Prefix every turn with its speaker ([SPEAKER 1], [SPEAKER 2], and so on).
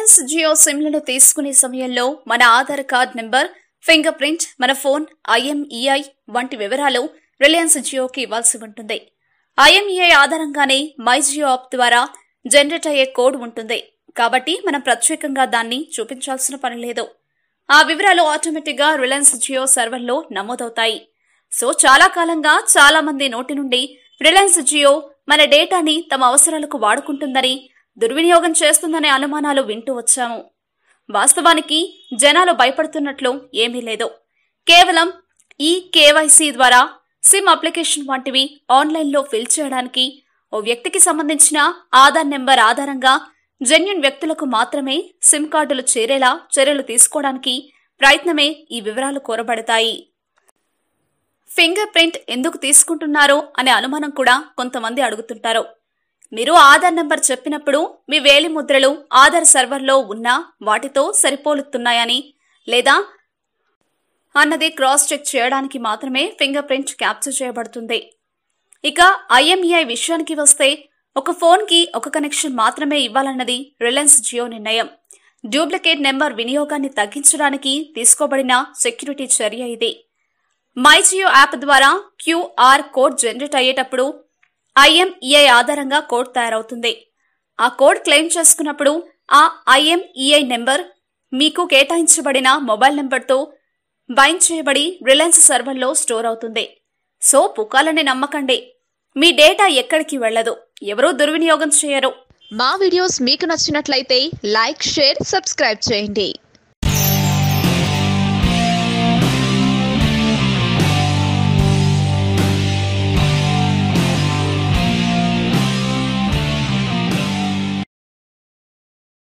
[SPEAKER 1] Reliance Jio సిమ్లను తీసుకునే సమయంలో మన Aadhaar card number, finger print, మన ఫోన్, IMEI వంటి వివరాలు రిలయన్స్ జియోకి ఇవ్వాల్సి ఉంటుంది. IMEI ఆధారంగానే మై జియో యాప్ ద్వారా జనరేట్ అయ్యే కోడ్ ఉంటుంది. కాబట్టి మనం ప్రత్యేకంగా దాన్ని చూపించాల్సిన పని లేదు. ఆ వివరాలు ఆటోమేటిక్ గా రిలయన్స్ జియో సర్వర్లో నమోదవుతాయి. సో చాలా కాలంగా చాలా మంది నోటి నుండి రిలయన్స్ జియో మన డేటాని తమ అవసరాలకు వాడుకుంటుందని, దుర్వినియోగం చేస్తుందనే అనుమానాలు వింటూ వచ్చాము. వాస్తవానికి జనాలు భయపడుతున్నట్లు ఏమీ లేదు. కేవలం ఈ KYC ద్వారా సిమ్ అప్లికేషన్ వంటివి ఆన్లైన్లో ఫిల్ చేయడానికి ఓ వ్యక్తికి సంబంధించిన ఆధార్ నెంబర్ ఆధారంగా జెన్యూన్ వ్యక్తులకు మాత్రమే సిమ్ కార్డులు చేరేలా చర్యలు తీసుకోవడానికి ప్రయత్నమే ఈ వివరాలు కోరబడతాయి. ఫింగర్ ప్రింట్ ఎందుకు తీసుకుంటున్నారో అనే అనుమానం కూడా కొంతమంది అడుగుతుంటారు. మీరు ఆధార్ నెంబర్ చెప్పినప్పుడు మీ వేలి ముద్రలు ఆధార్ సర్వర్లో ఉన్న వాటితో సరిపోలుతున్నాయని లేదా అన్నది క్రాస్ చెక్ చేయడానికి మాత్రమే ఫింగర్ ప్రింట్ క్యాప్చర్ చేయబడుతుంది. ఇక IMEI విషయానికి వస్తే ఒక ఫోన్కి ఒక కనెక్షన్ మాత్రమే ఇవ్వాలన్నది రిలయన్స్ జియో నిర్ణయం. డూప్లికేట్ నెంబర్ వినియోగాన్ని తగ్గించడానికి తీసుకోబడిన సెక్యూరిటీ చర్య ఇది. మై జియో యాప్ ద్వారా QR కోడ్ జనరేట్ అయ్యేటప్పుడు IMEI ఆధారంగా కోడ్ తయారవుతుంది. ఆ కోడ్ క్లెయిమ్ చేసుకున్నప్పుడు ఆ IMEI నెంబర్ మీకు కేటాయించబడిన మొబైల్ నెంబర్తో బైండ్ చేయబడి రిలయన్స్ సర్వర్లో స్టోర్ అవుతుంది. సో పుకాలని నమ్మకండి. మీ డేటా ఎక్కడికి వెళ్లదు, ఎవరూ దుర్వినియోగం చేయరు.
[SPEAKER 2] మా వీడియోస్ మీకు నచ్చినట్లయితే లైక్, షేర్, సబ్స్క్రైబ్ చేయండి.